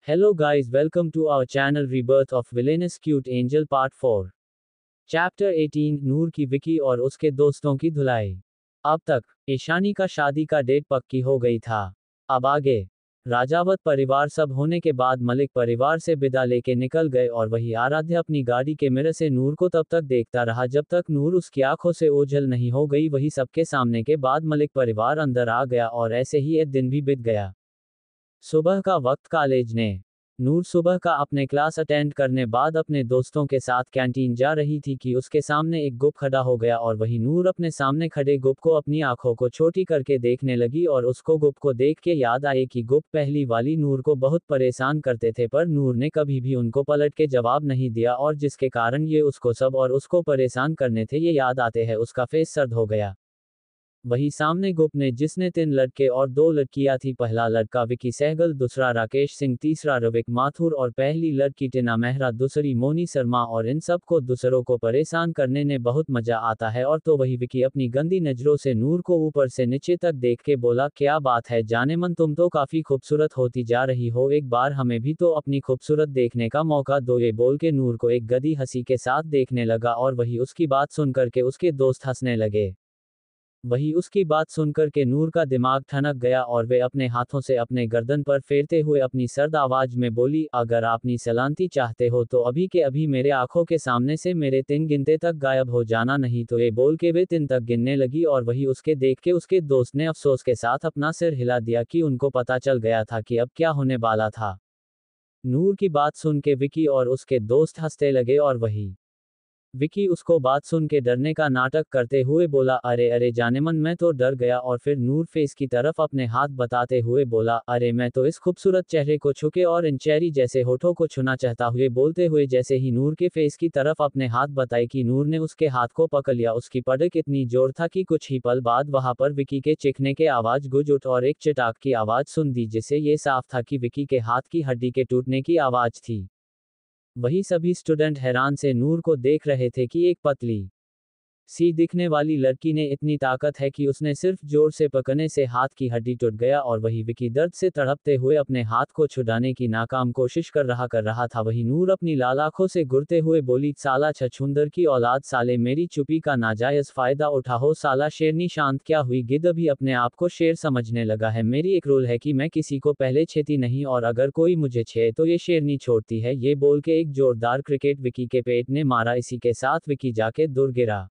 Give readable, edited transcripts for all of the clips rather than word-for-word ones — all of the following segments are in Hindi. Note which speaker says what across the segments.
Speaker 1: Hello guys, welcome to our channel Rebirth of Villainous Cute Angel Part 4. Chapter 18 नूर की विकी और उसके दोस्तों की धुलाई। अब तक ईशानी का शादी का डेट पक्की हो गई था। अब आगे राजावत परिवार सब होने के बाद मलिक परिवार से विदा लेके निकल गए और वही आराध्य अपनी गाड़ी के मिरर से नूर को तब तक देखता रहा जब तक नूर उसकी आंखों से ओझल नहीं हो गई। वही सबके सामने के बाद मलिक परिवार अंदर आ गया और ऐसे ही एक दिन भी बीत गया। सुबह का वक्त कॉलेज ने नूर सुबह का अपने क्लास अटेंड करने बाद अपने दोस्तों के साथ कैंटीन जा रही थी कि उसके सामने एक गुप खड़ा हो गया और वही नूर अपने सामने खड़े गुप को अपनी आंखों को छोटी करके देखने लगी और उसको गुप को देख के याद आए कि गुप पहली वाली नूर को बहुत परेशान करते थे पर नूर ने कभी भी उनको पलट के जवाब नहीं दिया और जिसके कारण ये उसको सब और उसको परेशान करने थे ये याद आते हैं उसका फेस सर्द हो गया। वही सामने गुप ने जिसने 3 लड़के और 2 लड़कियां थी। पहला लड़का विकी सहगल, दूसरा राकेश सिंह, तीसरा रविक माथुर और पहली लड़की टिना मेहरा, दूसरी मोनी शर्मा और इन सब को दूसरों को परेशान करने में बहुत मजा आता है। और तो वही विकी अपनी गंदी नजरों से नूर को ऊपर से नीचे तक देख के बोला, क्या बात है जानेमन, तुम तो काफी खूबसूरत होती जा रही हो, एक बार हमें भी तो अपनी खूबसूरत देखने का मौका दो। ये बोल के नूर को एक गदी हंसी के साथ देखने लगा और वही उसकी बात सुनकर के उसके दोस्त हंसने लगे। वही उसकी बात सुनकर के नूर का दिमाग ठनक गया और वे अपने हाथों से अपने गर्दन पर फेरते हुए अपनी सर्द आवाज में बोली, अगर आपनी सलामती चाहते हो तो अभी के अभी मेरे आंखों के सामने से मेरे 3 गिनते तक गायब हो जाना, नहीं तो ये बोल के वे 3 तक गिनने लगी। और वही उसके देख के उसके दोस्त ने अफसोस के साथ अपना सिर हिला दिया कि उनको पता चल गया था कि अब क्या होने वाला था। नूर की बात सुन के विकी और उसके दोस्त हंसते लगे और वही विकी उसको बात सुन के डरने का नाटक करते हुए बोला, अरे अरे जानेमन, मैं तो डर गया। और फिर नूर फेस की तरफ अपने हाथ बताते हुए बोला, अरे मैं तो इस खूबसूरत चेहरे को छूके और इन चेरी जैसे होठों को छूना चाहता हुए बोलते हुए जैसे ही नूर के फेस की तरफ अपने हाथ बताए कि नूर ने उसके हाथ को पकड़ लिया। उसकी पड़क इतनी जोर था कि कुछ ही पल बाद वहां पर विकी के चीखने के आवाज गूंज उठ और एक चटाक की आवाज सुन दी जिससे ये साफ था कि विकी के हाथ की हड्डी के टूटने की आवाज थी। वही सभी स्टूडेंट हैरान से नूर को देख रहे थे कि एक पतली सी दिखने वाली लड़की ने इतनी ताकत है कि उसने सिर्फ जोर से पकड़ने से हाथ की हड्डी टूट गया। और वही विकी दर्द से तड़पते हुए अपने हाथ को छुड़ाने की नाकाम कोशिश कर रहा था। वही नूर अपनी लाल आंखों से घुरते हुए बोली, साला छछूंदर की औलाद, साले मेरी चुप्पी का नाजायज फायदा उठाओ, साला शेरनी। शांत क्या हुई, गिद्ध भी अपने आप को शेर समझने लगा है। मेरी एक रूल है कि मैं किसी को पहले छेती नहीं और अगर कोई मुझे छे तो ये शेरनी छोड़ती है। ये बोल के एक जोरदार क्रिकेट विकी के पेट ने मारा। इसी के साथ विकी जाके दूर गिरा।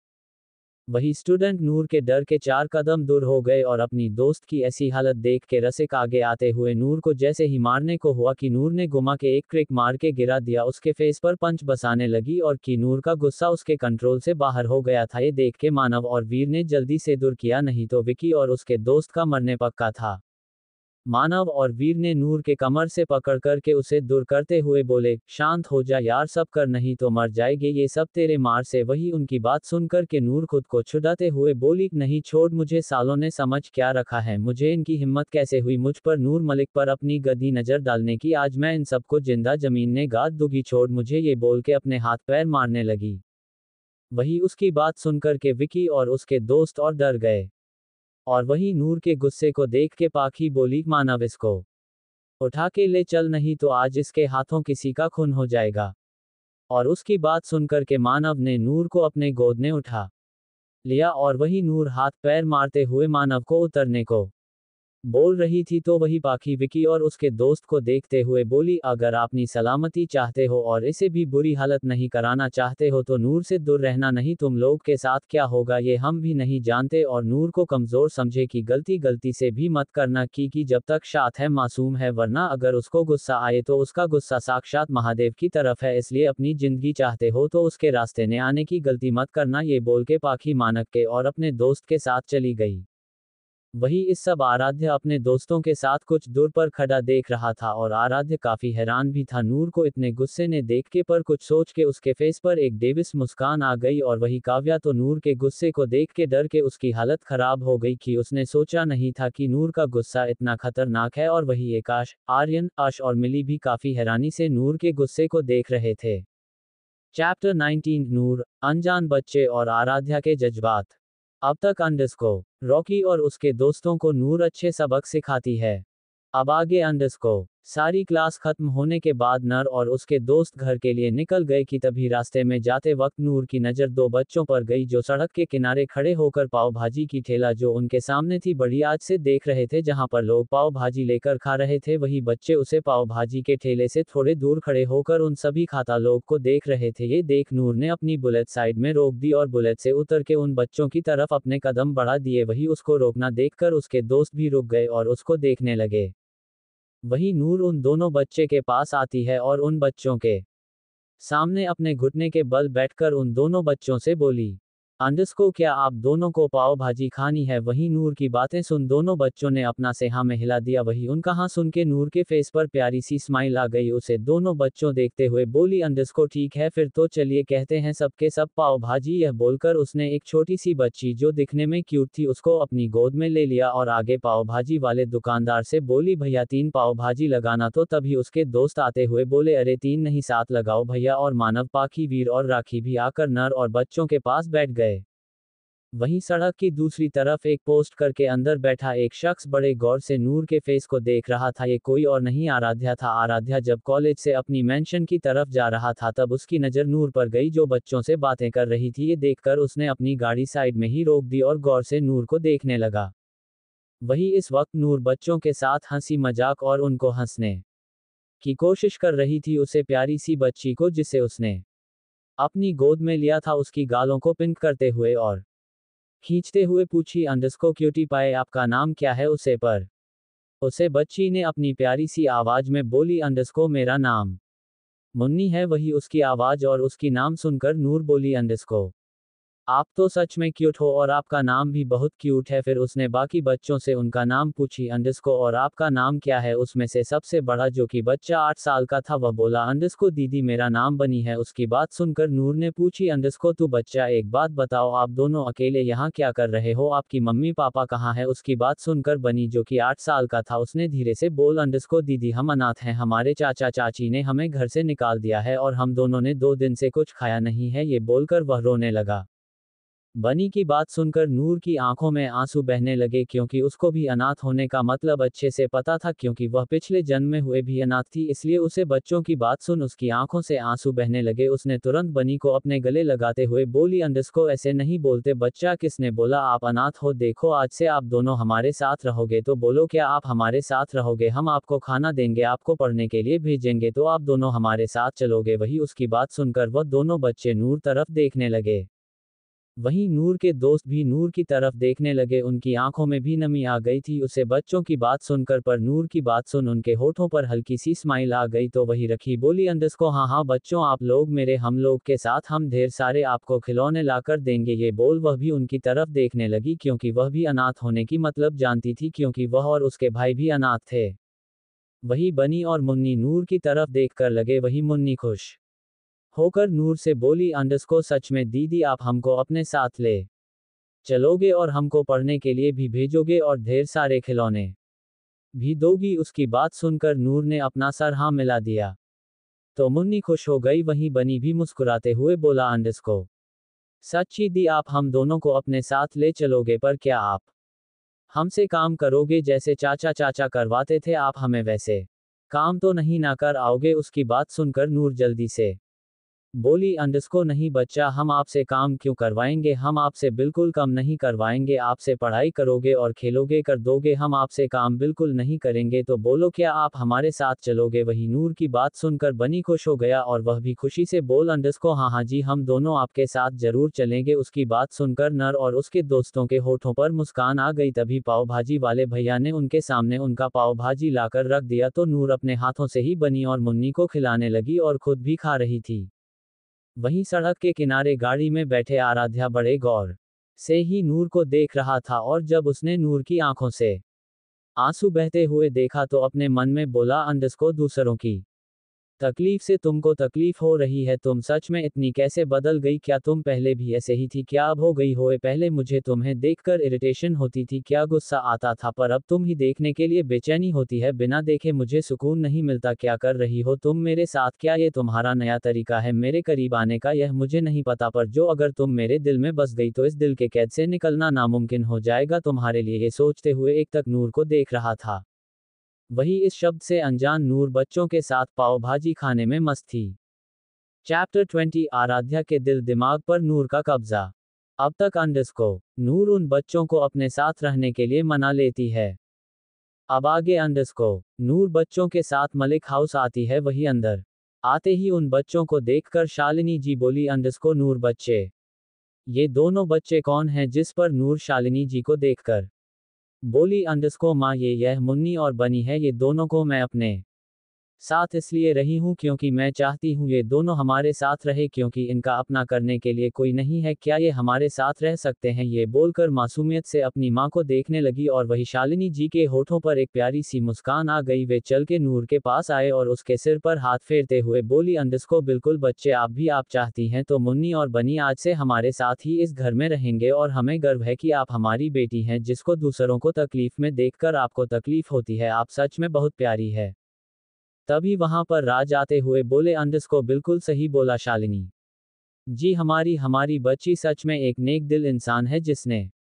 Speaker 1: वही स्टूडेंट नूर के डर के 4 कदम दूर हो गए और अपनी दोस्त की ऐसी हालत देख के रसिक आगे आते हुए नूर को जैसे ही मारने को हुआ कि नूर ने घुमा के एक क्रिक मार के गिरा दिया। उसके फेस पर पंच बसाने लगी और कि नूर का गुस्सा उसके कंट्रोल से बाहर हो गया था। ये देख के मानव और वीर ने जल्दी से दूर किया, नहीं तो विकी और उसके दोस्त का मरने पक्का था। मानव और वीर ने नूर के कमर से पकड़ कर के उसे दूर करते हुए बोले, शांत हो जा यार, सब कर नहीं तो मर जाएंगे, ये सब तेरे मार से। वही उनकी बात सुनकर के नूर खुद को छुड़ाते हुए बोली, नहीं छोड़ मुझे, सालों ने समझ क्या रखा है मुझे, इनकी हिम्मत कैसे हुई मुझ पर, नूर मलिक पर अपनी गंदी नजर डालने की, आज मैं इन सबको जिंदा जमीन ने गाड़ दूंगी, छोड़ मुझे, ये बोल के अपने हाथ पैर मारने लगी। वही उसकी बात सुनकर के विकी और उसके दोस्त और डर गए। और वही नूर के गुस्से को देख के पाखी बोली, मानव इसको उठा के ले चल, नहीं तो आज इसके हाथों किसी का खून हो जाएगा। और उसकी बात सुनकर के मानव ने नूर को अपने गोद में उठा लिया और वही नूर हाथ पैर मारते हुए मानव को उतरने को बोल रही थी तो वही पाखी विकी और उसके दोस्त को देखते हुए बोली, अगर अपनी सलामती चाहते हो और इसे भी बुरी हालत नहीं कराना चाहते हो तो नूर से दूर रहना, नहीं तुम लोग के साथ क्या होगा ये हम भी नहीं जानते। और नूर को कमजोर समझे कि गलती से भी मत करना कि जब तक साथ है मासूम है, वरना अगर उसको गुस्सा आए तो उसका गुस्सा साक्षात महादेव की तरफ है, इसलिए अपनी जिंदगी चाहते हो तो उसके रास्ते ने आने की गलती मत करना। ये बोल के पाखी मानक के और अपने दोस्त के साथ चली गई। वही इस सब आराध्य अपने दोस्तों के साथ कुछ दूर पर खड़ा देख रहा था और आराध्य काफी हैरान भी था नूर को इतने गुस्से ने देख के, पर कुछ सोच के उसके फेस पर एक डेविस मुस्कान आ गई। और वही काव्या तो नूर के गुस्से को देख के डर के उसकी हालत खराब हो गई कि उसने सोचा नहीं था कि नूर का गुस्सा इतना खतरनाक है। और वही आकाश, आर्यन, आश और मिली भी काफी हैरानी से नूर के गुस्से को देख रहे थे। चैप्टर 19 नूर, अनजान बच्चे और आराध्या के जज्बात। अब तक अंडरस्को रॉकी और उसके दोस्तों को नूर अच्छे सबक सिखाती है। अब आगे अंडरस्को सारी क्लास खत्म होने के बाद नर और उसके दोस्त घर के लिए निकल गए कि तभी रास्ते में जाते वक्त नूर की नज़र दो बच्चों पर गई जो सड़क के किनारे खड़े होकर पाव भाजी की ठेला जो उनके सामने थी बड़ी आज से देख रहे थे। जहां पर लोग पाव भाजी लेकर खा रहे थे वही बच्चे उसे पाव भाजी के ठेले से थोड़े दूर खड़े होकर उन सभी खाता लोग को देख रहे थे। ये देख नूर ने अपनी बुलेट साइड में रोक दी और बुलेट से उतर के उन बच्चों की तरफ अपने कदम बढ़ा दिए। वही उसको रोकना देखकर उसके दोस्त भी रुक गए और उसको देखने लगे। वही नूर उन दोनों बच्चे के पास आती है और उन बच्चों के सामने अपने घुटने के बल बैठकर उन दोनों बच्चों से बोली, अंडस्को क्या आप दोनों को पाव भाजी खानी है? वही नूर की बातें सुन दोनों बच्चों ने अपना सेहा में हिला दिया। वही उनका हाँ सुन के नूर के फेस पर प्यारी सी स्माइल आ गई। उसे दोनों बच्चों देखते हुए बोली, अंडस्को ठीक है फिर तो चलिए कहते हैं सबके सब पाव भाजी। यह बोलकर उसने एक छोटी सी बच्ची जो दिखने में क्यूट थी उसको अपनी गोद में ले लिया और आगे पाव भाजी वाले दुकानदार से बोली, भैया 3 पाव भाजी लगाना। तो तभी उसके दोस्त आते हुए बोले, अरे 3 नहीं 7 लगाओ भैया। और मानव पाखी वीर और राखी भी आकर नर और बच्चों के पास बैठ गए। वहीं सड़क की दूसरी तरफ एक पोस्ट करके अंदर बैठा एक शख्स बड़े गौर से नूर के फेस को देख रहा था। ये कोई और नहीं आराध्या था। आराध्या जब कॉलेज से अपनी मेंशन की तरफ जा रहा था तब उसकी नज़र नूर पर गई जो बच्चों से बातें कर रही थी। ये देखकर उसने अपनी गाड़ी साइड में ही रोक दी और गौर से नूर को देखने लगा। वही इस वक्त नूर बच्चों के साथ हंसी मजाक और उनको हंसने की कोशिश कर रही थी। उसे प्यारी सी बच्ची को जिसे उसने अपनी गोद में लिया था उसकी गालों को पिंक करते हुए और खींचते हुए पूछी, अंडस्को क्यूटी पाए आपका नाम क्या है? उसे बच्ची ने अपनी प्यारी सी आवाज में बोली, अंडस्को मेरा नाम मुन्नी है। वही उसकी आवाज और उसकी नाम सुनकर नूर बोली, अंडस्को आप तो सच में क्यूट हो और आपका नाम भी बहुत क्यूट है। फिर उसने बाकी बच्चों से उनका नाम पूछी, अंडस्को और आपका नाम क्या है? उसमें से सबसे बड़ा जो कि बच्चा 8 साल का था वह बोला, अंडस्को दीदी मेरा नाम बनी है। उसकी बात सुनकर नूर ने पूछी, अंडस्को तू बच्चा एक बात बताओ आप दोनों अकेले यहाँ क्या कर रहे हो? आपकी मम्मी पापा कहाँ है? उसकी बात सुनकर बनी जो कि 8 साल का था उसने धीरे से बोल, अंडस्को दीदी हम अनाथ हैं, हमारे चाचा चाची ने हमें घर से निकाल दिया है और हम दोनों ने 2 दिन से कुछ खाया नहीं है। ये बोलकर वह रोने लगा। बनी की बात सुनकर नूर की आंखों में आंसू बहने लगे क्योंकि उसको भी अनाथ होने का मतलब अच्छे से पता था क्योंकि वह पिछले जन्म में हुए भी अनाथ थी। इसलिए उसे बच्चों की बात सुन उसकी आंखों से आंसू बहने लगे। उसने तुरंत बनी को अपने गले लगाते हुए बोली, अंडस्को ऐसे नहीं बोलते बच्चा। किसने बोला आप अनाथ हो? देखो आज से आप दोनों हमारे साथ रहोगे। तो बोलो क्या आप हमारे साथ रहोगे? हम आपको खाना देंगे, आपको पढ़ने के लिए भेजेंगे, तो आप दोनों हमारे साथ चलोगे? वही उसकी बात सुनकर वह दोनों बच्चे नूर तरफ देखने लगे। वहीं नूर के दोस्त भी नूर की तरफ देखने लगे। उनकी आंखों में भी नमी आ गई थी उसे बच्चों की बात सुनकर, पर नूर की बात सुन उनके होठों पर हल्की सी स्माइल आ गई। तो वही रखी बोली, अंडस्को हाँ हाँ बच्चों आप लोग मेरे हम लोग के साथ, हम ढेर सारे आपको खिलौने लाकर देंगे। ये बोल वह भी उनकी तरफ देखने लगी क्योंकि वह भी अनाथ होने की मतलब जानती थी क्योंकि वह और उसके भाई भी अनाथ थे। वही बनी और मुन्नी नूर की तरफ देखकर लगे। वही मुन्नी खुश होकर नूर से बोली, अंडस्को सच में दीदी आप हमको अपने साथ ले चलोगे और हमको पढ़ने के लिए भी भेजोगे और ढेर सारे खिलौने भी दोगी? उसकी बात सुनकर नूर ने अपना सर हाँ मिला दिया तो मुन्नी खुश हो गई। वहीं बनी भी मुस्कुराते हुए बोला, अंडस्को सच्ची दी आप हम दोनों को अपने साथ ले चलोगे? पर क्या आप हमसे काम करोगे जैसे चाचा चाचा करवाते थे? आप हमें वैसे काम तो नहीं ना कर आओगे? उसकी बात सुनकर नूर जल्दी से बोली, अंडस्को नहीं बच्चा हम आपसे काम क्यों करवाएंगे? हम आपसे बिल्कुल कम नहीं करवाएंगे। आपसे पढ़ाई करोगे और खेलोगे कर दोगे, हम आपसे काम बिल्कुल नहीं करेंगे। तो बोलो क्या आप हमारे साथ चलोगे? वही नूर की बात सुनकर बनी खुश हो गया और वह भी खुशी से बोल, अंडस्को हाँ हाँ जी हम दोनों आपके साथ जरूर चलेंगे। उसकी बात सुनकर नर और उसके दोस्तों के होठों पर मुस्कान आ गई। तभी पाव भाजी वाले भैया ने उनके सामने उनका पाव भाजी लाकर रख दिया तो नूर अपने हाथों से ही बनी और मुन्नी को खिलाने लगी और खुद भी खा रही थी। वहीं सड़क के किनारे गाड़ी में बैठे आराध्या बड़े गौर से ही नूर को देख रहा था और जब उसने नूर की आंखों से आंसू बहते हुए देखा तो अपने मन में बोला, अंडस्को दूसरों की तकलीफ से तुमको तकलीफ हो रही है? तुम सच में इतनी कैसे बदल गई? क्या तुम पहले भी ऐसे ही थी? क्या अब हो गई हो? पहले मुझे तुम्हें देखकर इरिटेशन होती थी, क्या गुस्सा आता था, पर अब तुम ही देखने के लिए बेचैनी होती है। बिना देखे मुझे सुकून नहीं मिलता। क्या कर रही हो तुम मेरे साथ? क्या ये तुम्हारा नया तरीका है मेरे करीब आने का? यह मुझे नहीं पता, पर जो अगर तुम मेरे दिल में बस गई तो इस दिल के कैद से निकलना नामुमकिन हो जाएगा तुम्हारे लिए। ये सोचते हुए एक तक नूर को देख रहा था। वही इस शब्द से अनजान नूर बच्चों के साथ पाव भाजी खाने में मस्त थी। चैप्टर 20 आराध्या के दिल दिमाग पर नूर का कब्जा। अब तक नूर उन बच्चों को अपने साथ रहने के लिए मना लेती है। अब आगे नूर बच्चों के साथ मलिक हाउस आती है। वही अंदर आते ही उन बच्चों को देखकर शालिनी जी बोली नूर बच्चे। ये दोनों बच्चे कौन हैं? जिस पर नूर शालिनी जी को देखकर बोली माँ यह मुन्नी और बनी है। ये दोनों को मैं अपने साथ इसलिए रही हूँ क्योंकि मैं चाहती हूँ ये दोनों हमारे साथ रहे, क्योंकि इनका अपना करने के लिए कोई नहीं है। क्या ये हमारे साथ रह सकते हैं? ये बोलकर मासूमियत से अपनी माँ को देखने लगी और वही शालिनी जी के होठों पर एक प्यारी सी मुस्कान आ गई। वे चल के नूर के पास आए और उसके सिर पर हाथ फेरते हुए बोली बिल्कुल बच्चे, आप चाहती हैं तो मुन्नी और बनी आज से हमारे साथ ही इस घर में रहेंगे और हमें गर्व है कि आप हमारी बेटी हैं, जिसको दूसरों को तकलीफ में देखकर आपको तकलीफ होती है। आप सच में बहुत प्यारी है। तभी वहां पर राज आते हुए बोले बिल्कुल सही बोला शालिनी जी, हमारी हमारी बच्ची सच में एक नेक दिल इंसान है, जिसने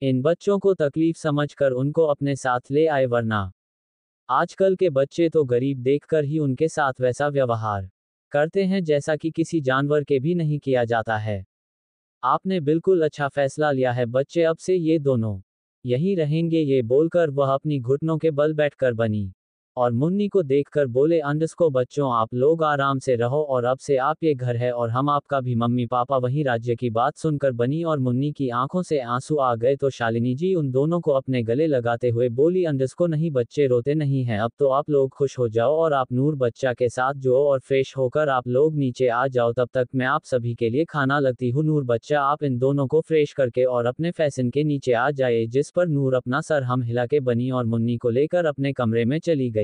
Speaker 1: इन बच्चों को तकलीफ समझकर उनको अपने साथ ले आए, वरना आजकल के बच्चे तो गरीब देखकर ही उनके साथ वैसा व्यवहार करते हैं जैसा कि किसी जानवर के भी नहीं किया जाता है। आपने बिल्कुल अच्छा फैसला लिया है बच्चे, अब से ये दोनों यहीं रहेंगे। ये बोलकर वह अपनी घुटनों के बल बैठकर बनी और मुन्नी को देखकर बोले बच्चों, आप लोग आराम से रहो और अब से आप ये घर है और हम आपका भी मम्मी पापा। वहीं राज्य की बात सुनकर बनी और मुन्नी की आंखों से आंसू आ गए तो शालिनी जी उन दोनों को अपने गले लगाते हुए बोली नहीं बच्चे, रोते नहीं हैं। अब तो आप लोग खुश हो जाओ और आप नूर बच्चा के साथ जो और फ्रेश होकर आप लोग नीचे आ जाओ, तब तक मैं आप सभी के लिए खाना लगती हूँ। नूर बच्चा आप इन दोनों को फ्रेश करके और अपने फैशन के नीचे आ जाए। जिस पर नूर अपना सर हम हिला के बनी और मुन्नी को लेकर अपने कमरे में चली गई।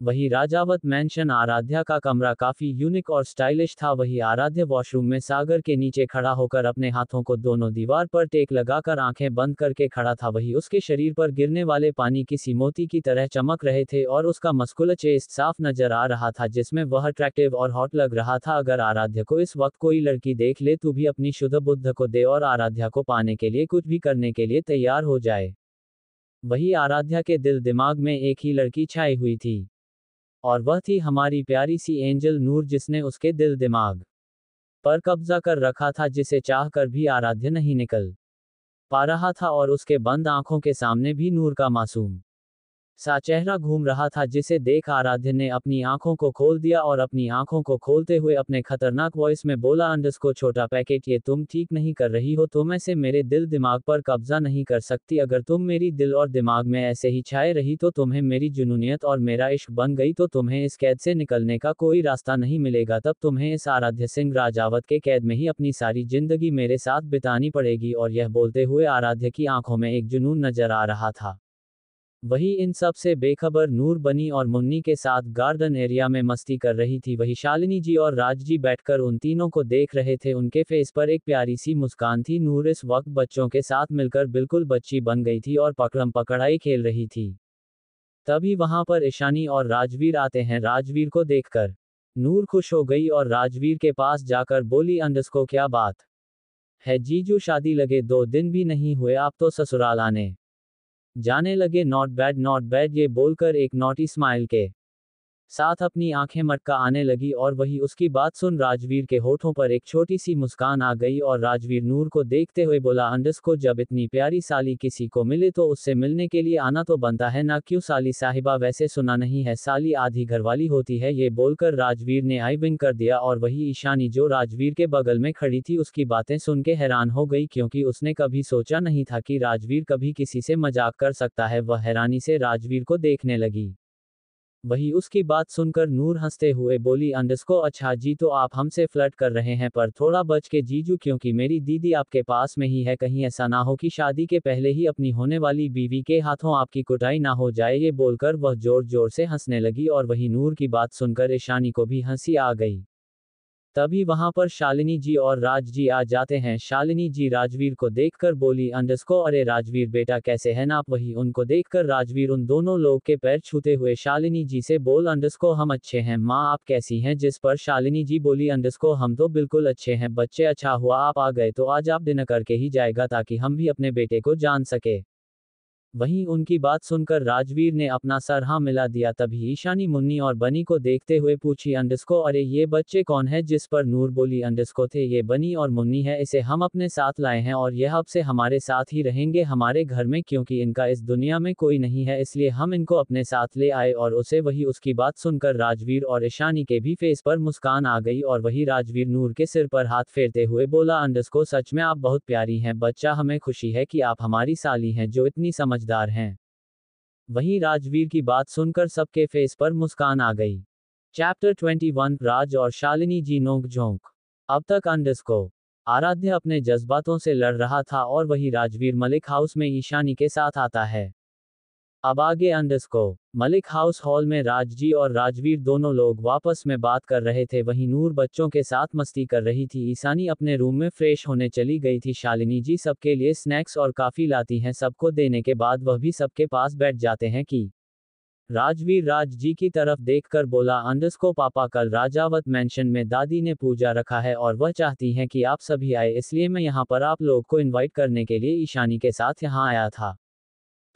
Speaker 1: वही राजावत मैंशन आराध्या का कमरा काफी यूनिक और स्टाइलिश था। वही आराध्य वॉशरूम में सागर के नीचे खड़ा होकर अपने हाथों को दोनों दीवार पर टेक लगाकर आंखें बंद करके खड़ा था। वही उसके शरीर पर गिरने वाले पानी किसी मोती की तरह चमक रहे थे और उसका मस्कुलर चेस्ट साफ नजर आ रहा था, जिसमें वह अट्रैक्टिव और हॉट लग रहा था। अगर आराध्य को इस वक्त कोई लड़की देख ले तो भी अपनी शुद्ध बुद्ध को दे और आराध्या को पाने के लिए कुछ भी करने के लिए तैयार हो जाए। वही आराध्या के दिल दिमाग में एक ही लड़की छाई हुई थी और वह थी हमारी प्यारी सी एंजल नूर, जिसने उसके दिल दिमाग पर कब्जा कर रखा था, जिसे चाह कर भी आराध्य नहीं निकल पा रहा था और उसके बंद आंखों के सामने भी नूर का मासूम सा चेहरा घूम रहा था, जिसे देख आराध्य ने अपनी आंखों को खोल दिया और अपनी आंखों को खोलते हुए अपने खतरनाक वॉइस में बोला छोटा पैकेट, ये तुम ठीक नहीं कर रही हो। तुम ऐसे मेरे दिल दिमाग पर कब्जा नहीं कर सकती। अगर तुम मेरी दिल और दिमाग में ऐसे ही छाए रही तो तुम्हें मेरी जुनूनियत और मेरा इश्क बन गई तो तुम्हें इस कैद से निकलने का कोई रास्ता नहीं मिलेगा। तब तुम्हें इस आराध्य सिंह राजावत के कैद में ही अपनी सारी जिंदगी मेरे साथ बितानी पड़ेगी। और यह बोलते हुए आराध्य की आंखों में एक जुनून नजर आ रहा था। वही इन सब से बेखबर नूर बनी और मुन्नी के साथ गार्डन एरिया में मस्ती कर रही थी। वही शालिनी जी और राज जी बैठकर उन तीनों को देख रहे थे। उनके फेस पर एक प्यारी सी मुस्कान थी। नूर इस वक्त बच्चों के साथ मिलकर बिल्कुल बच्ची बन गई थी और पकड़म पकड़ाई खेल रही थी। तभी वहां पर ईशानी और राजवीर आते हैं। राजवीर को देखकर नूर खुश हो गई और राजवीर के पास जाकर बोली क्या बात है जीजू, शादी लगे 2 दिन भी नहीं हुए आप तो ससुराल आने जाने लगे। नॉट बैड ये बोलकर एक नॉटी स्माइल के साथ अपनी आंखें मटका आने लगी और वही उसकी बात सुन राजवीर के होठों पर एक छोटी सी मुस्कान आ गई और राजवीर नूर को देखते हुए बोला जब इतनी प्यारी साली किसी को मिले तो उससे मिलने के लिए आना तो बनता है ना, क्यों साली साहिबा? वैसे सुना नहीं है साली आधी घरवाली होती है। ये बोलकर राजवीर ने आई विंक कर दिया और वही ईशानी जो राजवीर के बगल में खड़ी थी उसकी बातें सुन के हैरान हो गई, क्योंकि उसने कभी सोचा नहीं था कि राजवीर कभी किसी से मजाक कर सकता है। वह हैरानी से राजवीर को देखने लगी। वही उसकी बात सुनकर नूर हंसते हुए बोली अच्छा जी, तो आप हमसे फ्लर्ट कर रहे हैं, पर थोड़ा बच के जीजू, क्योंकि मेरी दीदी आपके पास में ही है। कहीं ऐसा ना हो कि शादी के पहले ही अपनी होने वाली बीवी के हाथों आपकी कुटाई ना हो जाए। ये बोलकर वह जोर जोर से हंसने लगी और वही नूर की बात सुनकर ईशानी को भी हंसी आ गई। तभी वहां पर शालिनी जी और राज जी आ जाते हैं। शालिनी जी राजवीर को देखकर बोली अरे राजवीर बेटा कैसे हैं आप? वही उनको देखकर राजवीर उन दोनों लोग के पैर छूते हुए शालिनी जी से बोल हम अच्छे हैं माँ, आप कैसी हैं? जिस पर शालिनी जी बोली हम तो बिल्कुल अच्छे हैं बच्चे, अच्छा हुआ आप आ गए, तो आज आप डिनर करके ही जाएगा ताकि हम भी अपने बेटे को जान सके। वहीं उनकी बात सुनकर राजवीर ने अपना सर हाँ मिला दिया। तभी ईशानी मुन्नी और बनी को देखते हुए पूछी अंडरस्को अरे ये बच्चे कौन है, जिस पर नूर बोली अंडरस्को थे ये बनी और मुन्नी है, इसे हम अपने साथ लाए हैं और यह अब से हमारे साथ ही रहेंगे हमारे घर में, क्योंकि इनका इस दुनिया में कोई नहीं है इसलिए हम इनको अपने साथ ले आए। और उसे वही उसकी बात सुनकर राजवीर और ईशानी के भी फेस पर मुस्कान आ गई और वही राजवीर नूर के सिर पर हाथ फेरते हुए बोला अंडरस्को सच में आप बहुत प्यारी हैं बच्चा, हमें खुशी है कि आप हमारी साली हैं जो इतनी समझदार हैं। वहीं राजवीर की बात सुनकर सबके फेस पर मुस्कान आ गई। चैप्टर 21 राज और शालिनी जी नोक झोंक। अब तक अंडरस्को आराध्य अपने जज्बातों से लड़ रहा था और वही राजवीर मलिक हाउस में ईशानी के साथ आता है। अब आगे अंडरस्को मलिक हाउस हॉल में राजजी और राजवीर दोनों लोग वापस में बात कर रहे थे। वहीं नूर बच्चों के साथ मस्ती कर रही थी। ईशानी अपने रूम में फ्रेश होने चली गई थी। शालिनी जी सबके लिए स्नैक्स और काफी लाती हैं। सबको देने के बाद वह भी सबके पास बैठ जाते हैं कि राजवीर राज जी की तरफ देखकर बोला अंडरस्को पापा कल राजावत मैंशन में दादी ने पूजा रखा है और वह चाहती हैं कि आप सभी आए, इसलिए मैं यहाँ पर आप लोग को इनवाइट करने के लिए ईशानी के साथ यहाँ आया था।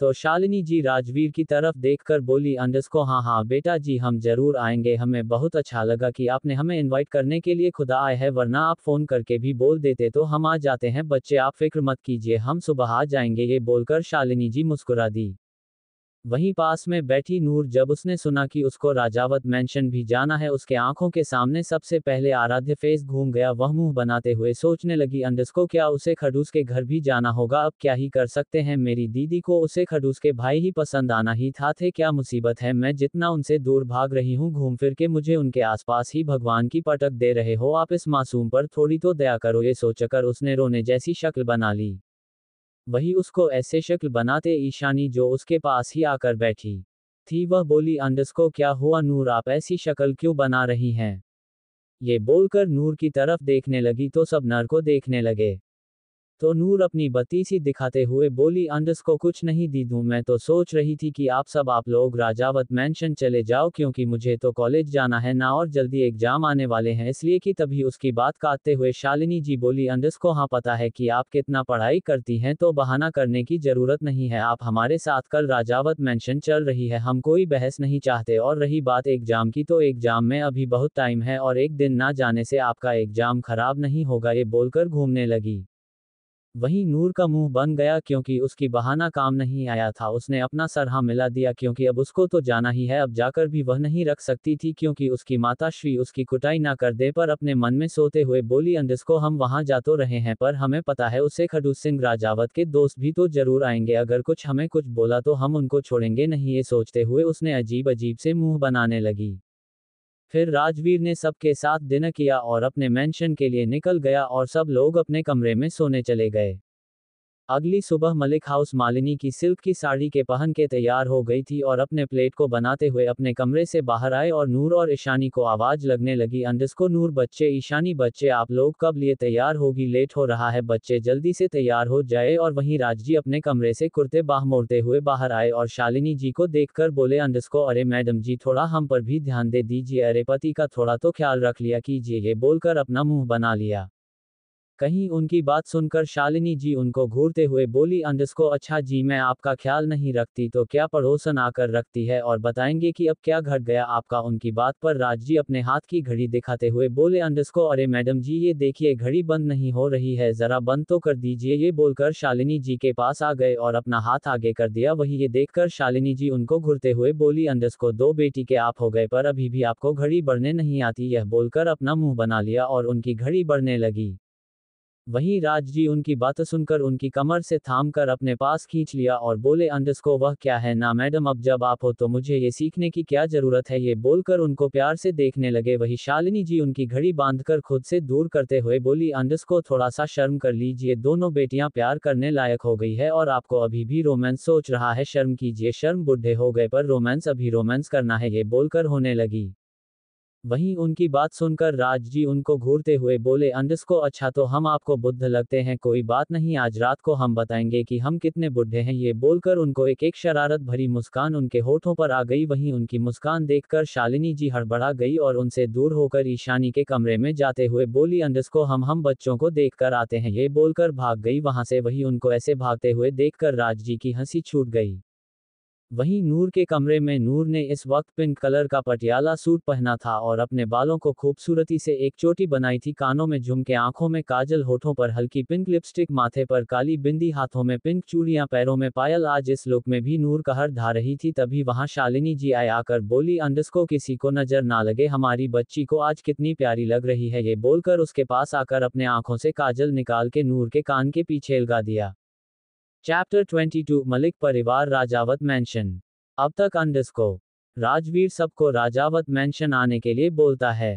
Speaker 1: तो शालिनी जी राजवीर की तरफ देखकर बोली अंडरस्को हाँ हाँ बेटा जी हम जरूर आएंगे, हमें बहुत अच्छा लगा कि आपने हमें इनवाइट करने के लिए खुदा आए हैं, वरना आप फोन करके भी बोल देते तो हम आ जाते हैं। बच्चे आप फिक्र मत कीजिए, हम सुबह आ जाएंगे, ये बोलकर शालिनी जी मुस्कुरा दी। वहीं पास में बैठी नूर जब उसने सुना कि उसको राजावत मैंशन भी जाना है, उसके आंखों के सामने सबसे पहले आराध्य फेस घूम गया। वह मुंह बनाते हुए सोचने लगी अंडरस्को क्या उसे खडूस के घर भी जाना होगा, अब क्या ही कर सकते हैं, मेरी दीदी को उसे खडूस के भाई ही पसंद आना ही था, थे क्या मुसीबत है, मैं जितना उनसे दूर भाग रही हूँ घूम फिर के मुझे उनके आसपास ही भगवान की पटक दे रहे हो आप, इस मासूम पर थोड़ी तो दया करो। ये सोचकर उसने रोने जैसी शक्ल बना ली। वही उसको ऐसे शक्ल बनाते ईशानी जो उसके पास ही आकर बैठी थी वह बोली अंडरस्को क्या हुआ नूर, आप ऐसी शक्ल क्यों बना रही हैं। ये बोलकर नूर की तरफ देखने लगी तो सब नर को देखने लगे। तो नूर अपनी बत्ती सी दिखाते हुए बोली अंडरस्को कुछ नहीं दीदू, मैं तो सोच रही थी कि आप लोग राजावत मैंशन चले जाओ क्योंकि मुझे तो कॉलेज जाना है ना और जल्दी एग्जाम आने वाले हैं इसलिए कि तभी उसकी बात काटते हुए शालिनी जी बोली अंडरस्को हाँ पता है कि आप कितना पढ़ाई करती हैं, तो बहाना करने की जरूरत नहीं है, आप हमारे साथ कल राजावत मैंशन चल रही है, हम कोई बहस नहीं चाहते, और रही बात एग्जाम की तो एग्जाम में अभी बहुत टाइम है और एक दिन ना जाने से आपका एग्जाम खराब नहीं होगा। ये बोलकर घूमने लगी। वहीं नूर का मुंह बन गया क्योंकि उसकी बहाना काम नहीं आया था। उसने अपना सर हाँ मिला दिया क्योंकि अब उसको तो जाना ही है, अब जाकर भी वह नहीं रख सकती थी क्योंकि उसकी माताश्री उसकी कुटाई ना कर दे, पर अपने मन में सोते हुए बोली अंडरस्को हम वहां जा तो रहे हैं पर हमें पता है उससे खडूस सिंह राजावत के दोस्त भी तो जरूर आएंगे, अगर कुछ हमें कुछ बोला तो हम उनको छोड़ेंगे नहीं। ये सोचते हुए उसने अजीब अजीब से मुंह बनाने लगी। फिर राजवीर ने सबके साथ डिनर किया और अपने मेंशन के लिए निकल गया और सब लोग अपने कमरे में सोने चले गए। अगली सुबह मलिक हाउस मालिनी की सिल्क की साड़ी के पहन के तैयार हो गई थी और अपने प्लेट को बनाते हुए अपने कमरे से बाहर आए और नूर और ईशानी को आवाज लगने लगी अंडरस्को नूर बच्चे ईशानी बच्चे आप लोग कब लिए तैयार होगी, लेट हो रहा है बच्चे जल्दी से तैयार हो जाए। और वहीं राजजी अपने कमरे से कुर्ते बाह मोड़ते हुए बाहर आए और शालिनी जी को देखकर बोले अंडरस्को अरे मैडम जी थोड़ा हम पर भी ध्यान दे दीजिए, अरे पति का थोड़ा तो ख्याल रख लिया कीजिए। ये बोलकर अपना मुंह बना लिया। कहीं उनकी बात सुनकर शालिनी जी उनको घूरते हुए बोली अंडरस्को अच्छा जी मैं आपका ख्याल नहीं रखती तो क्या पड़ोसन आकर रखती है और बताएंगे कि अब क्या घट गया आपका। उनकी बात पर राजजी अपने हाथ की घड़ी दिखाते हुए बोले अंडरस्को अरे मैडम जी ये देखिए घड़ी बंद नहीं हो रही है, जरा बंद तो कर दीजिए। ये बोलकर शालिनी जी के पास आ गए और अपना हाथ आगे कर दिया। वही ये देखकर शालिनी जी उनको घूरते हुए बोली अंडरस्को दो बेटी के आप हो गए पर अभी भी आपको घड़ी बढ़ने नहीं आती। यह बोलकर अपना मुंह बना लिया और उनकी घड़ी बढ़ने लगी। वहीं राजजी उनकी बात सुनकर उनकी कमर से थामकर अपने पास खींच लिया और बोले अंडरस्को वह क्या है ना मैडम, अब जब आप हो तो मुझे ये सीखने की क्या जरूरत है। ये बोलकर उनको प्यार से देखने लगे। वही शालिनी जी उनकी घड़ी बांधकर खुद से दूर करते हुए बोली अंडरस्को थोड़ा सा शर्म कर लीजिए, दोनों बेटियां प्यार करने लायक हो गई है और आपको अभी भी रोमांस सोच रहा है, शर्म कीजिए, शर्म बुढ़े हो गए पर रोमांस अभी रोमांस करना है। ये बोलकर होने लगी। वहीं उनकी बात सुनकर राज जी उनको घूरते हुए बोले अंडस्को अच्छा तो हम आपको बुद्ध लगते हैं, कोई बात नहीं, आज रात को हम बताएंगे कि हम कितने बुढ़े हैं। ये बोलकर उनको एक एक शरारत भरी मुस्कान उनके होठों पर आ गई। वहीं उनकी मुस्कान देखकर शालिनी जी हड़बड़ा गई और उनसे दूर होकर ईशानी के कमरे में जाते हुए बोली अंडस्को हम बच्चों को देख कर आते हैं। ये बोलकर भाग गई वहां से। वहीं उनको ऐसे भागते हुए देखकर राज जी की हंसी छूट गई। वहीं नूर के कमरे में नूर ने इस वक्त पिंक कलर का पटियाला सूट पहना था और अपने बालों को खूबसूरती से एक चोटी बनाई थी, कानों में झुमके, आंखों में काजल, होठों पर हल्की पिंक लिपस्टिक, माथे पर काली बिंदी, हाथों में पिंक चूड़ियां, पैरों में पायल। आज इस लुक में भी नूर कहर ढा रही थी। तभी वहां शालिनी जी आकर बोली अंडस्को किसी को नजर ना लगे, हमारी बच्ची को आज कितनी प्यारी लग रही है। ये बोलकर उसके पास आकर अपने आंखों से काजल निकाल के नूर के कान के पीछे लगा दिया। चैप्टर 22 मलिक परिवार राजावत मैंशन। अब तक अंडस्को राजवीर सबको राजावत मैंशन आने के लिए बोलता है।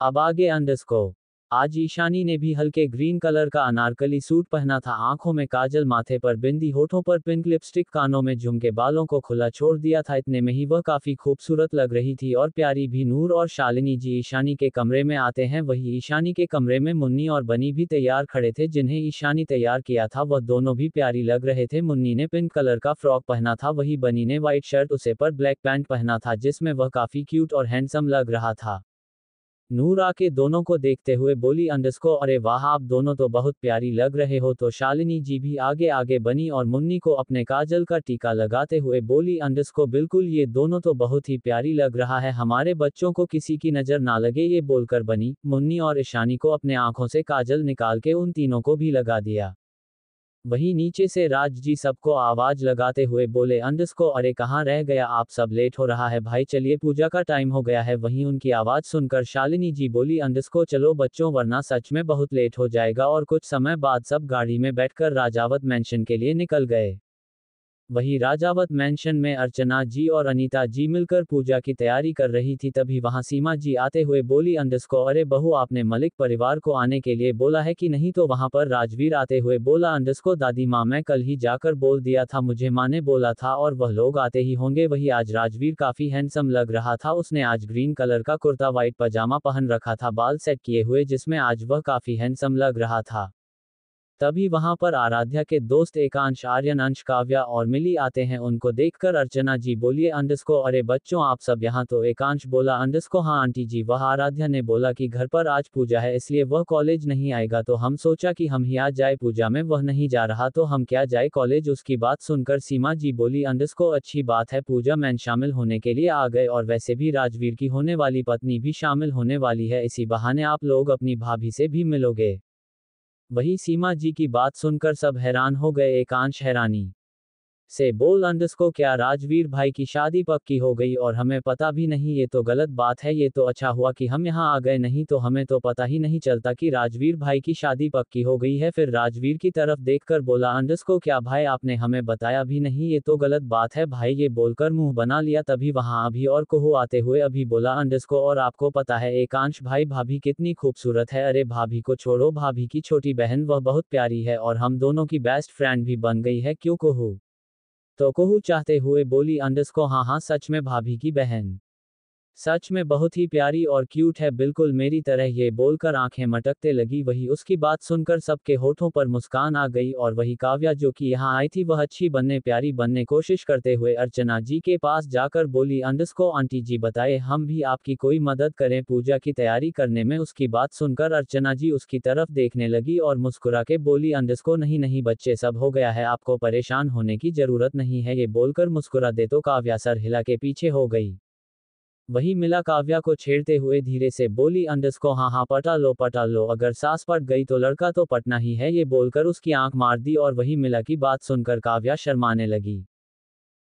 Speaker 1: अब आगे अंडस्को आज ईशानी ने भी हल्के ग्रीन कलर का अनारकली सूट पहना था, आंखों में काजल, माथे पर बिंदी, होठों पर पिंक लिपस्टिक, कानों में झुमके, बालों को खुला छोड़ दिया था। इतने में ही वह काफी खूबसूरत लग रही थी और प्यारी भी। नूर और शालिनी जी ईशानी के कमरे में आते हैं। वही ईशानी के कमरे में मुन्नी और बनी भी तैयार खड़े थे, जिन्हें ईशानी तैयार किया था वह दोनों भी प्यारी लग रहे थे। मुन्नी ने पिंक कलर का फ्रॉक पहना था, वही बनी ने व्हाइट शर्ट उसे पर ब्लैक पैंट पहना था, जिसमें वह काफी क्यूट और हैंडसम लग रहा था। नूर आके दोनों को देखते हुए बोली अंडस्को अरे वाह, आप दोनों तो बहुत प्यारी लग रहे हो। तो शालिनी जी भी आगे आगे बनी और मुन्नी को अपने काजल का टीका लगाते हुए बोली अंडस्को बिल्कुल, ये दोनों तो बहुत ही प्यारी लग रहा है, हमारे बच्चों को किसी की नजर ना लगे। ये बोलकर बनी, मुन्नी और ईशानी को अपने आंखों से काजल निकाल के उन तीनों को भी लगा दिया। वहीं नीचे से राज जी सबको आवाज लगाते हुए बोले अंडस्को अरे कहाँ रह गया, आप सब, लेट हो रहा है भाई, चलिए पूजा का टाइम हो गया है। वहीं उनकी आवाज सुनकर शालिनी जी बोली अंडस्को चलो बच्चों, वरना सच में बहुत लेट हो जाएगा। और कुछ समय बाद सब गाड़ी में बैठकर राजावत मैंशन के लिए निकल गए। वही राजावत मैंशन में अर्चना जी और अनीता जी मिलकर पूजा की तैयारी कर रही थी। तभी वहां सीमा जी आते हुए बोली अंडस्को अरे बहू, आपने मलिक परिवार को आने के लिए बोला है कि नहीं? तो वहां पर राजवीर आते हुए बोला अंडस्को दादी माँ, मैं कल ही जाकर बोल दिया था, मुझे माँ ने बोला था और वह लोग आते ही होंगे। वही आज राजवीर काफी हैंडसम लग रहा था, उसने आज ग्रीन कलर का कुर्ता व्हाइट पजामा पहन रखा था, बाल सेट किए हुए, जिसमें आज वह काफी हैंडसम लग रहा था। तभी वहां पर आराध्या के दोस्त एकांश, आर्यन, अंश, काव्या और मिली आते हैं। उनको देखकर अर्चना जी बोलिए अंडस्को अरे बच्चों, आप सब यहाँ? तो एकांश बोला अंडस्को हाँ आंटी जी, वह आराध्या ने बोला कि घर पर आज पूजा है, इसलिए वह कॉलेज नहीं आएगा, तो हम सोचा कि हम ही आज जाए पूजा में, वह नहीं जा रहा तो हम क्या जाए कॉलेज? उसकी बात सुनकर सीमा जी बोली अंडस्को अच्छी बात है, पूजा में शामिल होने के लिए आ गए, और वैसे भी राजवीर की होने वाली पत्नी भी शामिल होने वाली है, इसी बहाने आप लोग अपनी भाभी से भी मिलोगे। वही सीमा जी की बात सुनकर सब हैरान हो गए। एकांश हैरानी से बोल अंडस्को क्या राजवीर भाई की शादी पक्की हो गई और हमें पता भी नहीं? ये तो गलत बात है, ये तो अच्छा हुआ कि हम यहाँ आ गए, नहीं तो हमें तो पता ही नहीं चलता कि राजवीर भाई की शादी पक्की हो गई है। फिर राजवीर की तरफ देखकर बोला अंडस्को क्या भाई, आपने हमें बताया भी नहीं? ये तो गलत बात है भाई, ये बोलकर मुंह बना लिया। तभी वहां अभी और कोहू आते हुए अभी बोला अंडस्को और आपको पता है एकांश भाई, भाभी कितनी खूबसूरत है? अरे भाभी को छोड़ो, भाभी की छोटी बहन वह बहुत प्यारी है और हम दोनों की बेस्ट फ्रेंड भी बन गई है, क्यों कोहू? तो कोहू चाहते हुए बोली अंडस्को हाँ हाँ, सच में भाभी की बहन सच में बहुत ही प्यारी और क्यूट है, बिल्कुल मेरी तरह। ये बोलकर आंखें मटकते लगी। वही उसकी बात सुनकर सबके होठों पर मुस्कान आ गई और वही काव्या जो कि यहाँ आई थी, वह अच्छी बनने, प्यारी बनने कोशिश करते हुए अर्चना जी के पास जाकर बोली अंडस्को आंटी जी बताए हम भी आपकी कोई मदद करें पूजा की तैयारी करने में? उसकी बात सुनकर अर्चना जी उसकी तरफ देखने लगी और मुस्कुरा के बोली अंडस्को नहीं नहीं बच्चे, सब हो गया है, आपको परेशान होने की जरूरत नहीं है। ये बोलकर मुस्कुरा दे तो काव्या सर हिला के पीछे हो गई। वही मिला काव्या को छेड़ते हुए धीरे से बोली अंडस्को हाँ हाँ पटा लो, अगर सास पट गई तो लड़का तो पटना ही है। ये बोलकर उसकी आंख मार दी और वही मिला की बात सुनकर काव्या शर्माने लगी।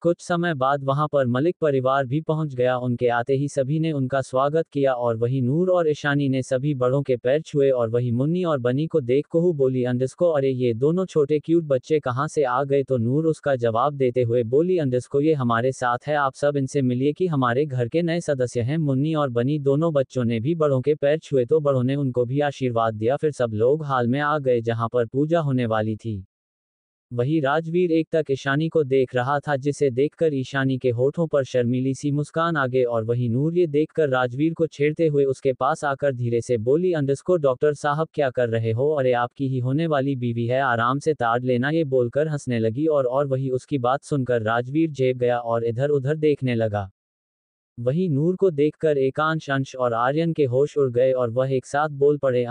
Speaker 1: कुछ समय बाद वहां पर मलिक परिवार भी पहुंच गया। उनके आते ही सभी ने उनका स्वागत किया और वही नूर और ईशानी ने सभी बड़ों के पैर छुए और वही मुन्नी और बनी को देख कोहू बोली अंडस्को अरे ये दोनों छोटे क्यूट बच्चे कहां से आ गए? तो नूर उसका जवाब देते हुए बोली अंडस्को ये हमारे साथ है, आप सब इनसे मिलिए कि हमारे घर के नए सदस्य हैं। मुन्नी और बनी दोनों बच्चों ने भी बड़ों के पैर छुए तो बड़ों ने उनको भी आशीर्वाद दिया। फिर सब लोग हाल में आ गए जहां पर पूजा होने वाली थी। वही राजवीर एक तक ईशानी को देख रहा था, जिसे देखकर ईशानी के होठों पर शर्मीली सी मुस्कान आ गई, और वही नूर ये देखकर राजवीर को छेड़ते हुए उसके पास आकर धीरे से बोली, डॉक्टर साहब क्या कर रहे हो, अरे आपकी ही होने वाली बीवी है, आराम से ताड़ लेना, ये बोलकर हंसने लगी, और वही उसकी बात सुनकर राजवीर झेप गया और इधर उधर देखने लगा। वही नूर को देखकर एकांश, अंश और आर्यन के होश उड़ गए और वह एक साथ बोल पड़े,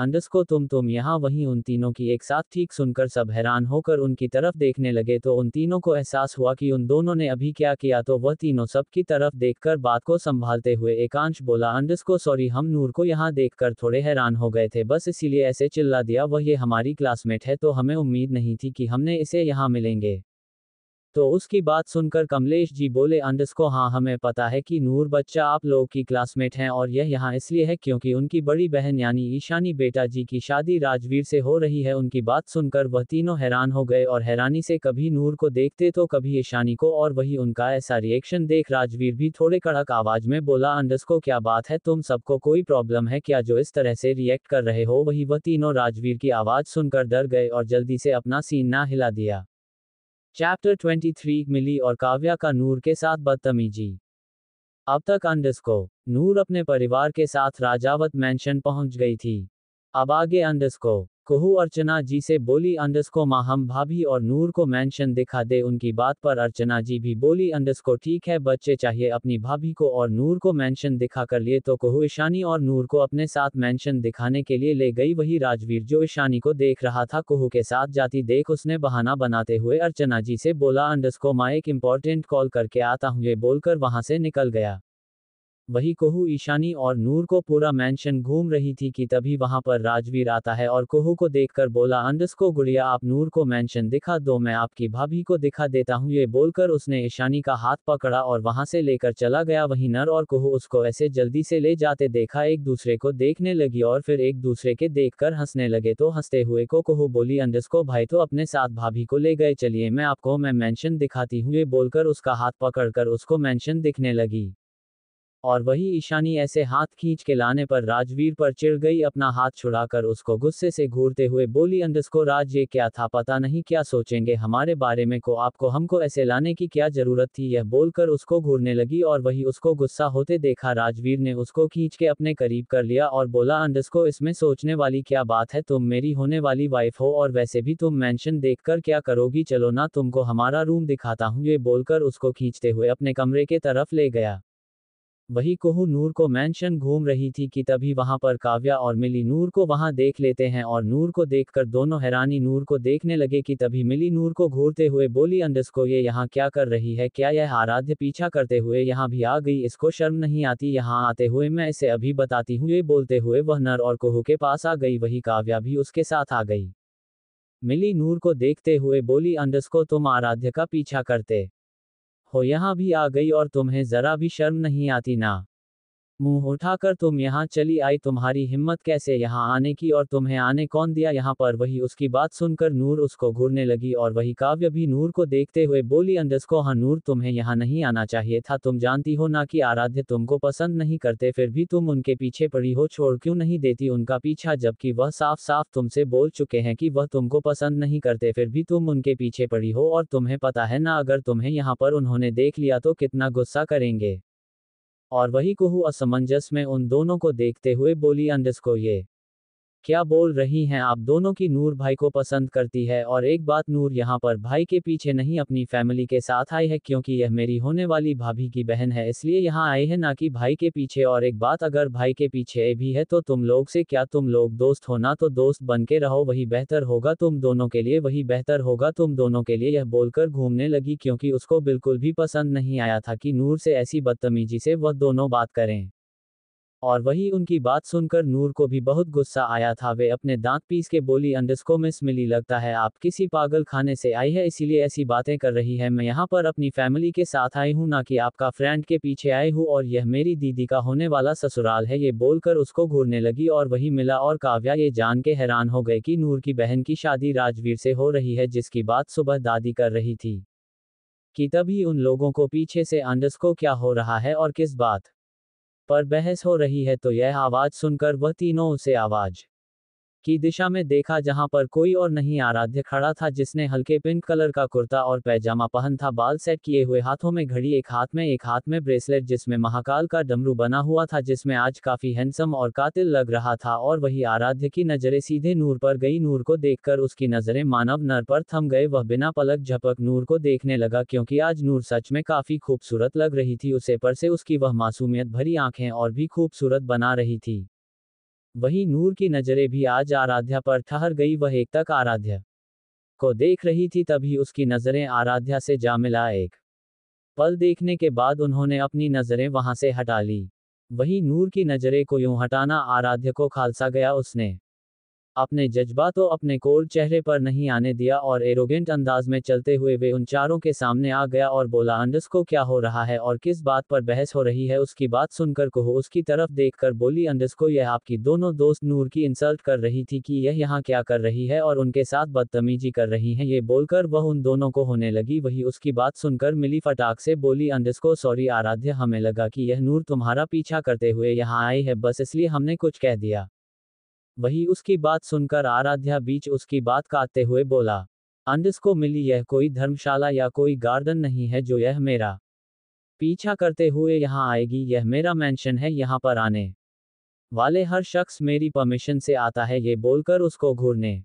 Speaker 1: तुम यहाँ। वहीं उन तीनों की एक साथ ठीक सुनकर सब हैरान होकर उनकी तरफ देखने लगे, तो उन तीनों को एहसास हुआ कि उन दोनों ने अभी क्या किया, तो वह तीनों सबकी तरफ देखकर बात को संभालते हुए एकांश बोला, सॉरी, हम नूर को यहाँ देखकर थोड़े हैरान हो गए थे, बस इसीलिए ऐसे चिल्ला दिया, वह ये हमारी क्लासमेट है, तो हमें उम्मीद नहीं थी कि हमने इसे यहाँ मिलेंगे। तो उसकी बात सुनकर कमलेश जी बोले, हाँ, हमें पता है कि नूर बच्चा आप लोग की क्लासमेट हैं, और यह यहाँ इसलिए है क्योंकि उनकी बड़ी बहन यानी ईशानी बेटा जी की शादी राजवीर से हो रही है। उनकी बात सुनकर वह तीनों हैरान हो गए और हैरानी से कभी नूर को देखते तो कभी ईशानी को, और वही उनका ऐसा रिएक्शन देख राजवीर भी थोड़े कड़क आवाज में बोला, क्या बात है, तुम सबको कोई प्रॉब्लम है क्या जो इस तरह से रिएक्ट कर रहे हो। वही वह तीनों राजवीर की आवाज सुनकर डर गए और जल्दी से अपना सीन ना हिला दिया। चैप्टर 23 मिली और काव्या का नूर के साथ बदतमीजी। अब तक नूर अपने परिवार के साथ राजावत मैंशन पहुंच गई थी। अब आगे कुहू अर्चना जी से बोली, माँ हम भाभी और नूर को मैंशन दिखा दे। उनकी बात पर अर्चना जी भी बोली, ठीक है, बच्चे चाहिए अपनी भाभी को और नूर को मैंशन दिखा कर लिए, तो कुहू ईशानी और नूर को अपने साथ मैंशन दिखाने के लिए ले गई। वही राजवीर जो ईशानी को देख रहा था कुहू के साथ जाती देख उसने बहाना बनाते हुए अर्चना जी से बोला, माँ एक इम्पोर्टेंट कॉल करके आता हूँ, ये बोलकर वहां से निकल गया। वही कुहू ईशानी और नूर को पूरा मैंशन घूम रही थी कि तभी वहां पर राजवीर आता है और कुहू को देखकर बोला, गुड़िया आप नूर को मैंशन दिखा दो, मैं आपकी भाभी को दिखा देता हूँ। ये बोलकर उसने ईशानी का हाथ पकड़ा और वहां से लेकर चला गया। वहीं नर और कुहू उसको ऐसे जल्दी से ले जाते देखा एक दूसरे को देखने लगी और फिर एक दूसरे के देखकर हंसने लगे। तो हंसते हुए को कुहू बोली, भाई तो अपने साथ भाभी को ले गए, चलिए मैं मैंशन दिखाती हूँ। ये बोलकर उसका हाथ पकड़कर उसको मैंशन दिखने लगी। और वही ईशानी ऐसे हाथ खींच के लाने पर राजवीर पर चिढ़ गई, अपना हाथ छुड़ाकर उसको गुस्से से घूरते हुए बोली, राज ये क्या था, पता नहीं क्या सोचेंगे हमारे बारे में, को आपको हमको ऐसे लाने की क्या जरूरत थी। यह बोलकर उसको घूरने लगी और वही उसको गुस्सा होते देखा राजवीर ने उसको खींच के अपने करीब कर लिया और बोला, इसमें सोचने वाली क्या बात है, तुम मेरी होने वाली वाइफ हो और वैसे भी तुम मैंशन देखकर क्या करोगी, चलो ना तुमको हमारा रूम दिखाता हूँ। ये बोलकर उसको खींचते हुए अपने कमरे के तरफ ले गया। वही कुहू नूर को मैंशन घूम रही थी कि तभी वहां पर काव्या और मिली नूर को वहां देख लेते हैं और नूर को देखकर दोनों हैरानी नूर को देखने लगे कि तभी मिली नूर को घूरते हुए बोली, ये यहाँ क्या कर रही है, क्या यह आराध्य पीछा करते हुए यहाँ भी आ गई, इसको शर्म नहीं आती यहाँ आते हुए, मैं इसे अभी बताती हूँ। ये बोलते हुए वह नर और कुहू के पास आ गई, वही काव्या भी उसके साथ आ गई। मिली नूर को देखते हुए बोली, तुम आराध्य का पीछा करते हो यहाँ भी आ गई और तुम्हें जरा भी शर्म नहीं आती ना, मुंह उठाकर तुम यहाँ चली आई, तुम्हारी हिम्मत कैसे यहाँ आने की और तुम्हें आने कौन दिया यहाँ पर। वही उसकी बात सुनकर नूर उसको घूरने लगी और वही काव्य भी नूर को देखते हुए बोली, हाँ नूर, तुम्हें यहाँ नहीं आना चाहिए था, तुम जानती हो ना कि आराध्य तुमको पसंद नहीं करते, फिर भी तुम उनके पीछे पड़ी हो, छोड़ क्यों नहीं देती उनका पीछा, जबकि वह साफ साफ तुमसे बोल चुके हैं कि वह तुमको पसंद नहीं करते, फिर भी तुम उनके पीछे पड़ी हो, और तुम्हें पता है ना अगर तुम्हें यहाँ पर उन्होंने देख लिया तो कितना गुस्सा करेंगे। और वही कुहू असमंजस में उन दोनों को देखते हुए बोली, ये क्या बोल रही हैं आप दोनों की नूर भाई को पसंद करती है, और एक बात, नूर यहाँ पर भाई के पीछे नहीं अपनी फैमिली के साथ आई है, क्योंकि यह मेरी होने वाली भाभी की बहन है इसलिए यहाँ आई है, ना कि भाई के पीछे। और एक बात, अगर भाई के पीछे भी है तो तुम लोग से क्या, तुम लोग दोस्त हो ना, तो दोस्त बन के रहो, वही बेहतर होगा तुम दोनों के लिए, वही बेहतर होगा तुम दोनों के लिए। यह बोलकर घूमने लगी क्योंकि उसको बिल्कुल भी पसंद नहीं आया था कि नूर से ऐसी बदतमीजी से वह दोनों बात करें। और वही उनकी बात सुनकर नूर को भी बहुत गुस्सा आया था। वे अपने दांत पीस के बोली, मिस मिली, लगता है आप किसी पागल खाने से आई है इसीलिए ऐसी बातें कर रही है, मैं यहाँ पर अपनी फैमिली के साथ आई हूँ, ना कि आपका फ्रेंड के पीछे आई हूँ, और यह मेरी दीदी का होने वाला ससुराल है। ये बोलकर उसको घूरने लगी और वही मिला और काव्या ये जान के हैरान हो गए कि नूर की बहन की शादी राजवीर से हो रही है, जिसकी बात सुबह दादी कर रही थी। कि तभी उन लोगों को पीछे से क्या हो रहा है और किस बात पर बहस हो रही है, तो यह आवाज सुनकर वह तीनों उसे आवाज की दिशा में देखा जहां पर कोई और नहीं आराध्य खड़ा था जिसने हल्के पिंक कलर का कुर्ता और पैजामा पहन था, बाल सेट किए हुए, हाथों में घड़ी, एक हाथ में ब्रेसलेट जिसमें महाकाल का डमरू बना हुआ था, जिसमें आज काफी हैंडसम और कातिल लग रहा था। और वही आराध्य की नजरें सीधे नूर पर गई। नूर को देखकर उसकी नजरें मानव नर पर थम गए। वह बिना पलक झपक नूर को देखने लगा क्योंकि आज नूर सच में काफी खूबसूरत लग रही थी। उसे पर से उसकी वह मासूमियत भरी आंखें और भी खूबसूरत बना रही थी। वही नूर की नजरें भी आज आराध्या पर ठहर गई। वह एक तक आराध्या को देख रही थी, तभी उसकी नजरें आराध्या से जा मिला। एक पल देखने के बाद उन्होंने अपनी नजरें वहां से हटा ली। वही नूर की नजरें को यूं हटाना आराध्या को खालसा गया। उसने अपने जज्बातों अपने कोल्ड चेहरे पर नहीं आने दिया और एरोगेंट अंदाज में चलते हुए वे उन चारों के सामने आ गया और बोला, अंडस्को क्या हो रहा है और किस बात पर बहस हो रही है। उसकी बात सुनकर कुहू उसकी तरफ देखकर बोली, अंडस्को यह आपकी दोनों दोस्त नूर की इंसल्ट कर रही थी कि यह यहाँ क्या कर रही है और उनके साथ बदतमीजी कर रही हैं। ये बोलकर वह उन दोनों को होने लगी। वही उसकी बात सुनकर मिली फटाक से बोली, अंडस्को सॉरी आराध्य, हमें लगा कि यह नूर तुम्हारा पीछा करते हुए यहाँ आई है, बस इसलिए हमने कुछ कह दिया। वही उसकी बात सुनकर आराध्या बीच उसकी बात काटते हुए बोला, अंडस्को मिली, यह कोई धर्मशाला या कोई गार्डन नहीं है जो यह मेरा पीछा करते हुए यहाँ आएगी। यह मेरा मैंशन है, यहाँ पर आने वाले हर शख्स मेरी परमिशन से आता है। ये बोलकर उसको घूरने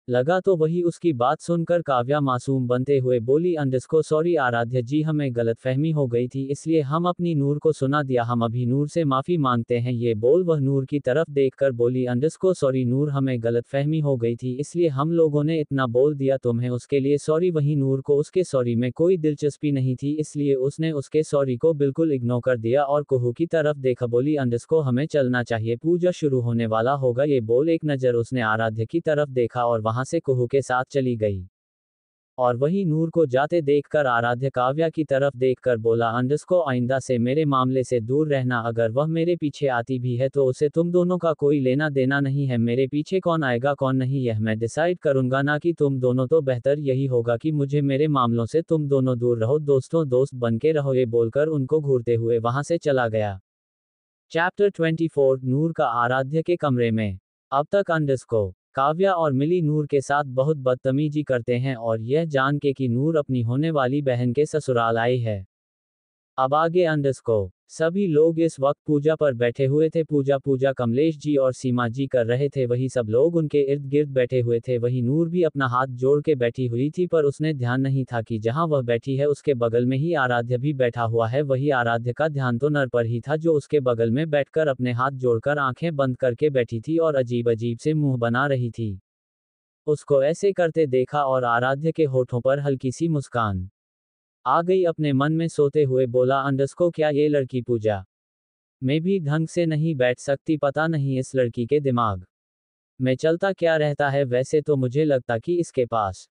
Speaker 1: लगा तो वही उसकी बात सुनकर काव्या मासूम बनते हुए बोली, अंडस्को सॉरी आराध्य जी, हमें गलतफहमी हो गई थी इसलिए हम अपनी नूर को सुना दिया, हम अभी नूर से माफी मांगते हैं। ये बोल वह नूर की तरफ देखकर बोली, अंडस्को सॉरी नूर, हमें गलतफहमी हो गई थी इसलिए हम लोगों ने इतना बोल दिया तुम्हें, उसके लिए सॉरी। वही नूर को उसके सॉरी में कोई दिलचस्पी नहीं थी इसलिए उसने उसके सॉरी को बिल्कुल इग्नोर कर दिया और कुहू की तरफ देखा। बोली, अंडस्को हमें चलना चाहिए, पूजा शुरू होने वाला होगा। ये बोल एक नजर उसने आराध्य की तरफ देखा और वहां से कुहू के साथ चली गई। और वही नूर को जाते देखकर आराध्य काव्या की तरफ देखकर बोला, अंडस्को आइंदा से मेरे मामले से दूर रहना, अगर वह मेरे पीछे आती भी है तो उसे तुम दोनों का कोई लेना देना नहीं है। मेरे पीछे कौन आएगा कौन नहीं यह मैं डिसाइड करूंगा, ना कि तुम दोनों। तो बेहतर यही होगा कि मुझे मेरे मामलों से तुम दोनों दूर रहो, दोस्तों दोस्त बनके रहो। ये बोलकर उनको घूरते हुए वहां से चला गया। चैप्टर 24 नूर का आराध्य के कमरे में। अब तक अंडस्को काव्या और मिली नूर के साथ बहुत बदतमीजी करते हैं और यह जान के कि नूर अपनी होने वाली बहन के ससुराल आई है। अब आगे अंडस्को सभी लोग इस वक्त पूजा पर बैठे हुए थे। पूजा कमलेश जी और सीमा जी कर रहे थे। वही सब लोग उनके इर्द गिर्द बैठे हुए थे। वही नूर भी अपना हाथ जोड़ के बैठी हुई थी, पर उसने ध्यान नहीं था कि जहां वह बैठी है उसके बगल में ही आराध्य भी बैठा हुआ है। वही आराध्य का ध्यान तो नर पर ही था जो उसके बगल में बैठकर अपने हाथ जोड़कर आंखें बंद करके बैठी थी और अजीब अजीब से मुंह बना रही थी। उसको ऐसे करते देखा और आराध्य के होठों पर हल्की सी मुस्कान आ गई। अपने मन में सोते हुए बोला, अंडस्को क्या ये लड़की पूजा में भी ढंग से नहीं बैठ सकती, पता नहीं इस लड़की के दिमाग में चलता क्या रहता है। वैसे तो मुझे लगता कि इसके पास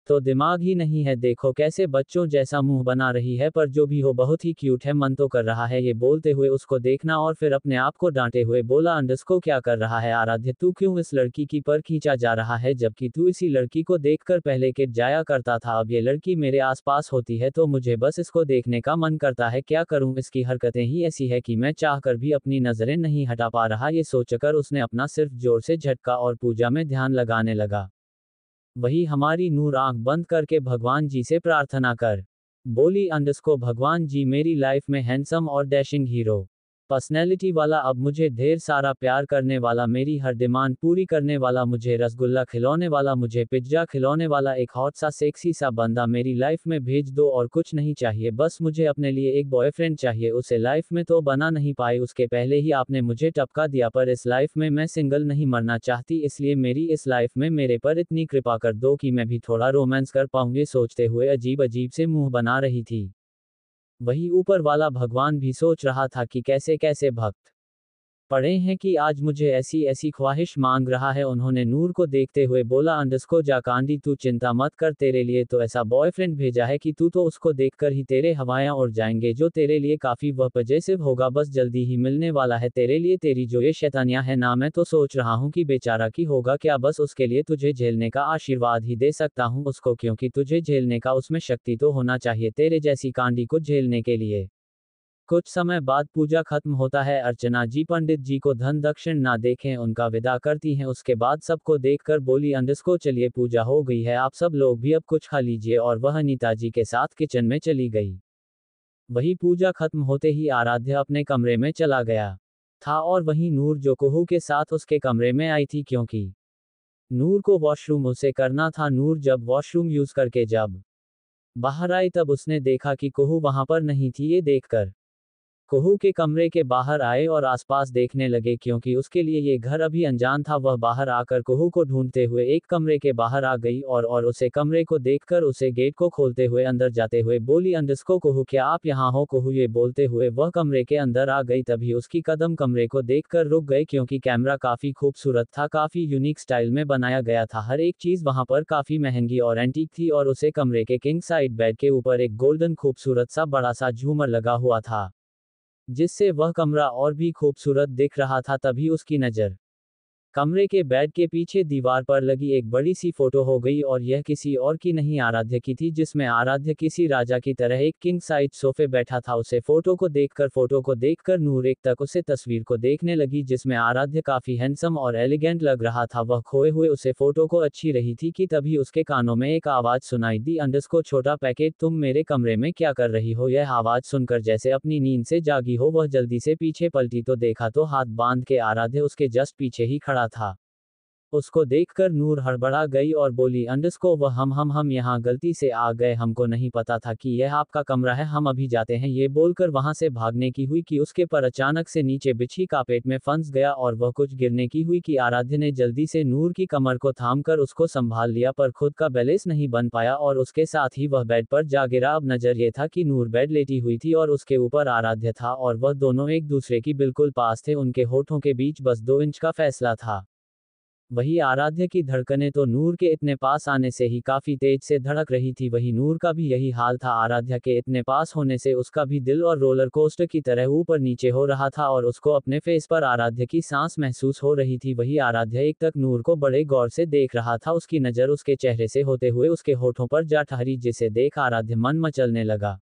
Speaker 1: तो दिमाग ही नहीं है, देखो कैसे बच्चों जैसा मुंह बना रही है, पर जो भी हो बहुत ही क्यूट है, मन तो कर रहा है ये बोलते हुए उसको देखना और फिर अपने आप को डांटे हुए बोला, अंडस्को क्या कर रहा है आराध्य, तू क्यों इस लड़की की पर खींचा जा रहा है, जबकि तू इसी लड़की को देखकर पहले किट जाया करता था। अब ये लड़की मेरे आसपास होती है तो मुझे बस इसको देखने का मन करता है, क्या करूं, इसकी हरकतें ही ऐसी है कि मैं चाहकर भी अपनी नजरें नहीं हटा पा रहा। ये सोचकर उसने अपना सिर्फ जोर से झटका और पूजा में ध्यान लगाने लगा। वही हमारी नूर आंख बंद करके भगवान जी से प्रार्थना कर बोली, अंडस्को भगवान जी मेरी लाइफ में हैंडसम और डैशिंग हीरो पर्सनैलिटी वाला, अब मुझे ढेर सारा प्यार करने वाला, मेरी हर डिमांड पूरी करने वाला, मुझे रसगुल्ला खिलौने वाला, मुझे पिज्जा खिलौने वाला एक हॉट सा सेक्सी सा बंदा मेरी लाइफ में भेज दो। और कुछ नहीं चाहिए, बस मुझे अपने लिए एक बॉयफ्रेंड चाहिए। उसे लाइफ में तो बना नहीं पाई, उसके पहले ही आपने मुझे टपका दिया, पर इस लाइफ में मैं सिंगल नहीं मरना चाहती, इसलिए मेरी इस लाइफ में मेरे पर इतनी कृपा कर दो कि मैं भी थोड़ा रोमांस कर पाऊँ। ये सोचते हुए अजीब अजीब से मुंह बना रही थी। वही ऊपर वाला भगवान भी सोच रहा था कि कैसे कैसे भक्त पड़े हैं कि आज मुझे ऐसी ऐसी ख्वाहिश मांग रहा है। उन्होंने नूर को देखते हुए बोला, अंडस्को जाकांडी तू चिंता मत कर, तेरे लिए तो ऐसा बॉयफ्रेंड भेजा है कि तू तो उसको देखकर ही तेरे हवायां उड़ जाएंगे, जो तेरे लिए काफी वह पजेसिव होगा, बस जल्दी ही मिलने वाला है तेरे लिए। तेरी जो ये शैतानियां है ना, मैं तो सोच रहा हूँ कि बेचारा की होगा क्या, बस उसके लिए तुझे झेलने का आशीर्वाद ही दे सकता हूँ उसको, क्योंकि तुझे झेलने का उसमें शक्ति तो होना चाहिए तेरे जैसी कांडी को झेलने के लिए। कुछ समय बाद पूजा खत्म होता है। अर्चना जी पंडित जी को धन दक्षिण ना देखें उनका विदा करती हैं। उसके बाद सबको देखकर बोली, अंडस्को चलिए पूजा हो गई है, आप सब लोग भी अब कुछ खा लीजिए। और वह अनीता जी के साथ किचन में चली गई। वही पूजा खत्म होते ही आराध्य अपने कमरे में चला गया था और वहीं नूर जो कुहू के साथ उसके कमरे में आई थी, क्योंकि नूर को वॉशरूम उसे करना था। नूर जब वॉशरूम यूज करके जब बाहर आई तब उसने देखा कि कुहू वहां पर नहीं थी। ये देखकर कुहू के कमरे के बाहर आए और आसपास देखने लगे, क्योंकि उसके लिए ये घर अभी अनजान था। वह बाहर आकर कुहू को ढूंढते हुए एक कमरे के बाहर आ गई और उसे कमरे को देखकर उसे गेट को खोलते हुए अंदर जाते हुए बोली, अंडस्को कुहू क्या आप यहाँ हो? कुहू ये बोलते हुए वह कमरे के अंदर आ गई। तभी उसकी कदम कमरे को देखकर रुक गए, क्योंकि कैमरा काफी खूबसूरत था, काफी यूनिक स्टाइल में बनाया गया था। हर एक चीज वहां पर काफी महंगी और एंटीक थी और उसे कमरे के किंग साइड बेड के ऊपर एक गोल्डन खूबसूरत सा बड़ा सा झूमर लगा हुआ था, जिससे वह कमरा और भी खूबसूरत दिख रहा था। तभी उसकी नज़र कमरे के बेड के पीछे दीवार पर लगी एक बड़ी सी फोटो हो गई और यह किसी और की नहीं आराध्य की थी, जिसमें आराध्य किसी राजा की तरह एक किंग साइज सोफे बैठा था। उसे फोटो को देखकर नूर एक तक उसे तस्वीर को देखने लगी, जिसमें आराध्य काफी हैंडसम और एलिगेंट लग रहा था। वह खोए हुए उसे फोटो को अच्छी रही थी कि तभी उसके कानों में एक आवाज सुनाई दी, अंडस्को छोटा पैकेट तुम मेरे कमरे में क्या कर रही हो? यह आवाज सुनकर जैसे अपनी नींद से जागी हो वह जल्दी से पीछे पलटी तो देखा तो हाथ बांध के आराध्य उसके जस्ट पीछे ही खड़ा था। उसको देखकर नूर हड़बड़ा गई और बोली, अंडस्को वह हम यहाँ गलती से आ गए, हमको नहीं पता था कि यह आपका कमरा है, हम अभी जाते हैं। ये बोलकर वहां से भागने की हुई कि उसके पर अचानक से नीचे बिछी कारपेट में फंस गया और वह कुछ गिरने की हुई कि आराध्य ने जल्दी से नूर की कमर को थामकर उसको संभाल लिया, पर खुद का बैलेंस नहीं बन पाया और उसके साथ ही वह बेड पर जा गिरा। अब नजर ये था कि नूर बेड लेटी हुई थी और उसके ऊपर आराध्य था और वह दोनों एक दूसरे की बिल्कुल पास थे। उनके होठों के बीच बस 2 इंच का फैसला था। वही आराध्य की धड़कनें तो नूर के इतने पास आने से ही काफी तेज से धड़क रही थी। वही नूर का भी यही हाल था, आराध्या के इतने पास होने से उसका भी दिल और रोलर कोस्टर की तरह ऊपर नीचे हो रहा था और उसको अपने फेस पर आराध्य की सांस महसूस हो रही थी। वही आराध्य एक तक नूर को बड़े गौर से देख रहा था, उसकी नजर उसके चेहरे से होते हुए उसके होठों पर जा ठहरी, जिसे देख आराध्य मन मचलने लगा।